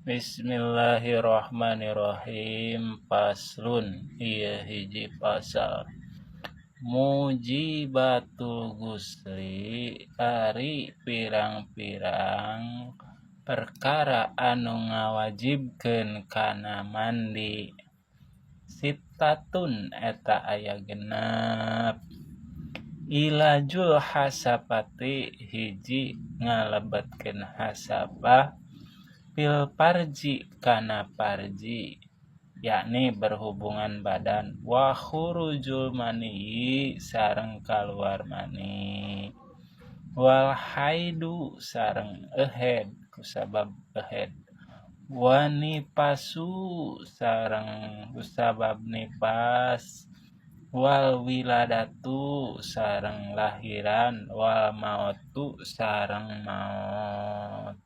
Bismillahirrahmanirrahim. Paslun ieu hiji pasal. Mujibatul gusli ari pirang-pirang perkara anu ngawajibkeun kana mandi. Sittatun eta aya genep. Ilajul hasapati hiji ngalebetkeun hasapah fil parji kana parji, yakni berhubungan badan, wa khurujul mani sareng kaluar mani, wal haidu sareng euheud kusabab euheud, wa nipasu sareng kusabab nipas, wal wiladatu sareng lahiran, wal maotu sareng maot.